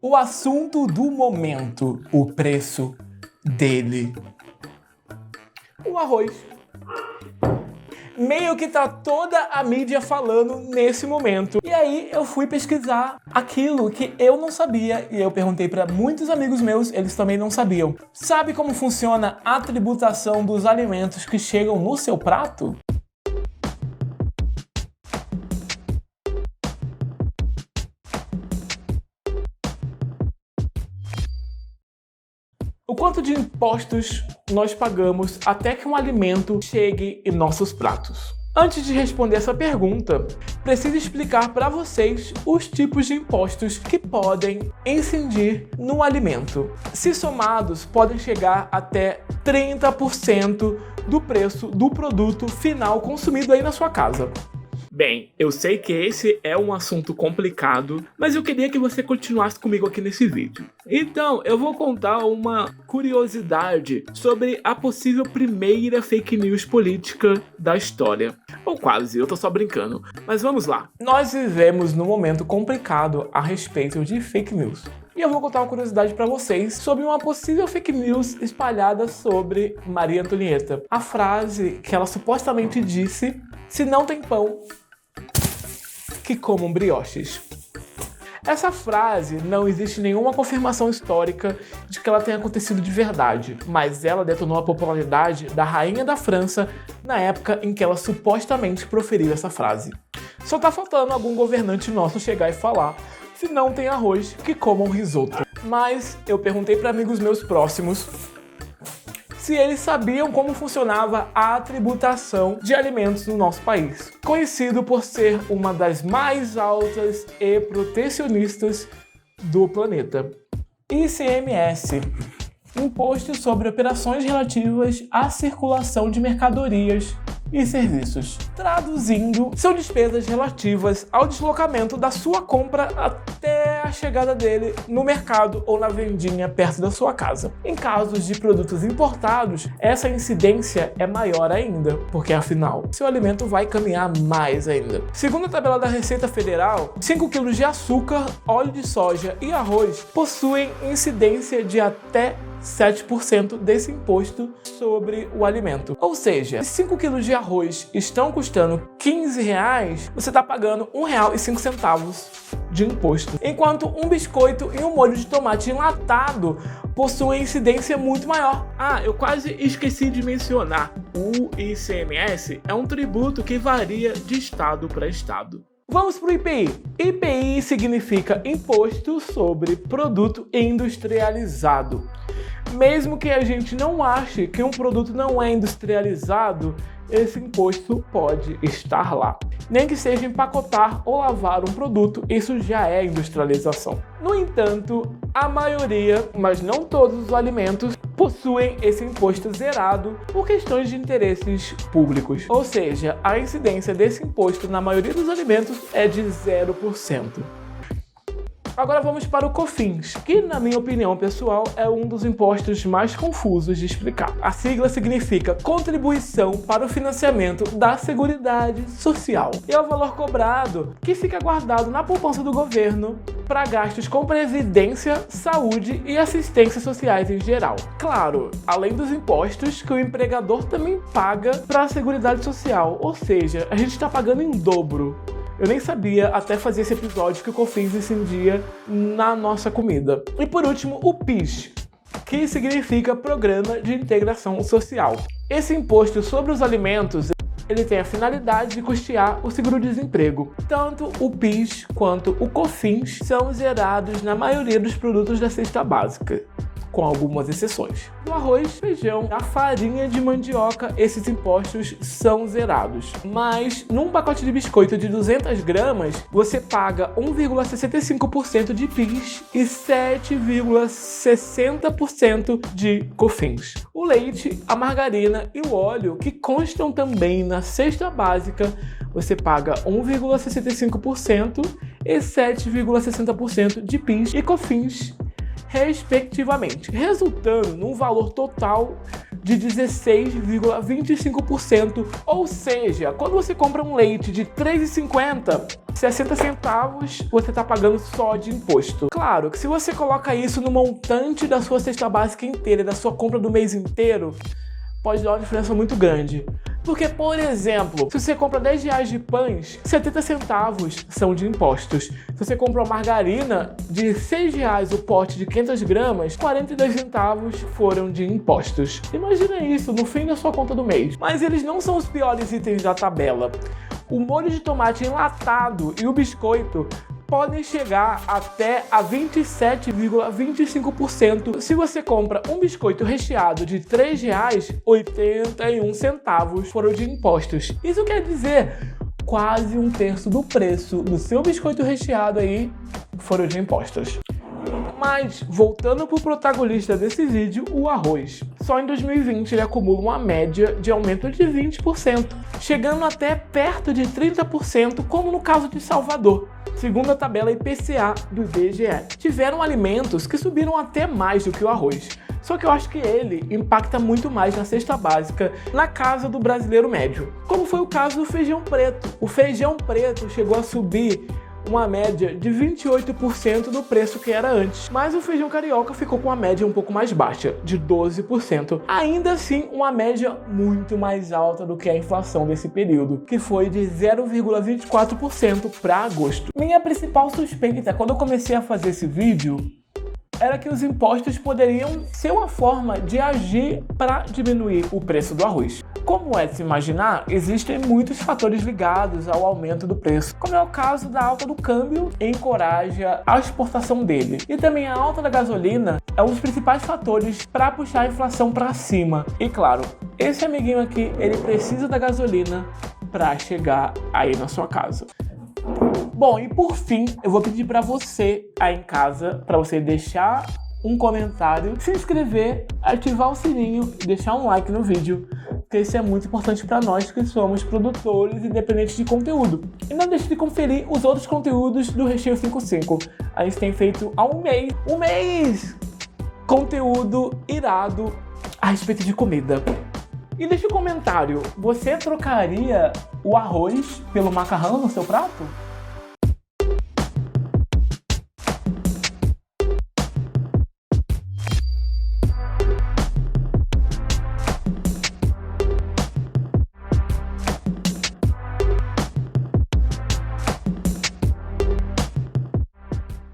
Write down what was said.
O assunto do momento, o preço dele. O arroz. Meio que tá toda a mídia falando nesse momento. E aí eu fui pesquisar aquilo que eu não sabia e eu perguntei para muitos amigos meus, eles também não sabiam. Sabe como funciona a tributação dos alimentos que chegam no seu prato? O quanto de impostos nós pagamos até que um alimento chegue em nossos pratos? Antes de responder essa pergunta, preciso explicar para vocês os tipos de impostos que podem incidir no alimento. Se somados, podem chegar até 30% do preço do produto final consumido aí na sua casa. Bem, eu sei que esse é um assunto complicado, mas eu queria que você continuasse comigo aqui nesse vídeo. Então, eu vou contar uma curiosidade sobre a possível primeira fake news política da história. Ou quase, eu tô só brincando. Mas vamos lá. Nós vivemos num momento complicado a respeito de fake news. E eu vou contar uma curiosidade para vocês sobre uma possível fake news espalhada sobre Maria Antonieta. A frase que ela supostamente disse: "Se não tem pão, que comam brioches". Essa frase não existe nenhuma confirmação histórica de que ela tenha acontecido de verdade, mas ela detonou a popularidade da rainha da França na época em que ela supostamente proferiu essa frase. Só tá faltando algum governante nosso chegar e falar: "Se não tem arroz, que comam risoto". Mas eu perguntei para amigos meus próximos se eles sabiam como funcionava a tributação de alimentos no nosso país, conhecido por ser uma das mais altas e protecionistas do planeta. ICMS, Imposto sobre Operações Relativas à Circulação de Mercadorias e Serviços. Traduzindo, são despesas relativas ao deslocamento da sua compra até a chegada dele no mercado ou na vendinha perto da sua casa. Em casos de produtos importados, essa incidência é maior ainda, porque afinal, seu alimento vai caminhar mais ainda. Segundo a tabela da Receita Federal, 5 kg de açúcar, óleo de soja e arroz possuem incidência de até 7% desse imposto sobre o alimento. Ou seja, se 5 kg de arroz estão custando R$15, você está pagando R$1,05 de imposto. Enquanto um biscoito e um molho de tomate enlatado possuem incidência muito maior. Eu quase esqueci de mencionar. O ICMS é um tributo que varia de estado para estado. Vamos para o IPI. IPI significa Imposto sobre Produto Industrializado. Mesmo que a gente não ache que um produto não é industrializado, esse imposto pode estar lá. Nem que seja empacotar ou lavar um produto, isso já é industrialização. No entanto, a maioria, mas não todos os alimentos, possuem esse imposto zerado por questões de interesses públicos. Ou seja, a incidência desse imposto na maioria dos alimentos é de 0%. Agora vamos para o COFINS, que na minha opinião pessoal é um dos impostos mais confusos de explicar. A sigla significa Contribuição para o Financiamento da Seguridade Social. E é o valor cobrado que fica guardado na poupança do governo para gastos com previdência, saúde e assistência sociais em geral. Claro, além dos impostos que o empregador também paga para a Seguridade Social, ou seja, a gente está pagando em dobro. Eu nem sabia até fazer esse episódio que o COFINS incidia na nossa comida. E por último, o PIS, que significa Programa de Integração Social. Esse imposto sobre os alimentos, ele tem a finalidade de custear o seguro-desemprego. Tanto o PIS quanto o COFINS são zerados na maioria dos produtos da cesta básica, com algumas exceções. Do arroz, feijão, a farinha de mandioca, esses impostos são zerados. Mas num pacote de biscoito de 200 gramas, você paga 1,65% de PIS e 7,60% de COFINS. O leite, a margarina e o óleo, que constam também na cesta básica, você paga 1,65% e 7,60% de PIS e COFINS, respectivamente, resultando num valor total de 16,25%. Ou seja, quando você compra um leite de R$ 3,50, 60 centavos você está pagando só de imposto. Claro que se você coloca isso no montante da sua cesta básica inteira, da sua compra do mês inteiro, pode dar uma diferença muito grande. Porque, por exemplo, se você compra R$10 de pães, 70 centavos são de impostos. Se você compra uma margarina de R$6 o pote de 500 gramas, 42 centavos foram de impostos. Imagina isso no fim da sua conta do mês. Mas eles não são os piores itens da tabela. O molho de tomate enlatado e o biscoito podem chegar até a 27,25% se você compra um biscoito recheado de R$ 3,81 foram de impostos. Isso quer dizer quase um terço do preço do seu biscoito recheado aí foram de impostos. Mas, voltando para o protagonista desse vídeo, o arroz. Só em 2020 ele acumula uma média de aumento de 20%, chegando até perto de 30%, como no caso de Salvador. Segundo a tabela IPCA do IBGE, tiveram alimentos que subiram até mais do que o arroz. Só que eu acho que ele impacta muito mais na cesta básica, na casa do brasileiro médio. Como foi o caso do feijão preto. O feijão preto chegou a subir uma média de 28% do preço que era antes. Mas o feijão carioca ficou com uma média um pouco mais baixa, de 12%. Ainda assim, uma média muito mais alta do que a inflação desse período, que foi de 0,24% para agosto. Minha principal suspeita quando eu comecei a fazer esse vídeo era que os impostos poderiam ser uma forma de agir para diminuir o preço do arroz. Como é de se imaginar, existem muitos fatores ligados ao aumento do preço, como é o caso da alta do câmbio, encoraja a exportação dele. E também a alta da gasolina é um dos principais fatores para puxar a inflação para cima. E claro, esse amiguinho aqui, ele precisa da gasolina para chegar aí na sua casa. Bom, e por fim, eu vou pedir para você aí em casa, para você deixar um comentário, se inscrever, ativar o sininho e deixar um like no vídeo, porque isso é muito importante para nós que somos produtores independentes de conteúdo. E não deixe de conferir os outros conteúdos do Recheio 55. A gente tem feito há um mês, conteúdo irado a respeito de comida. E deixa um comentário, você trocaria o arroz pelo macarrão no seu prato?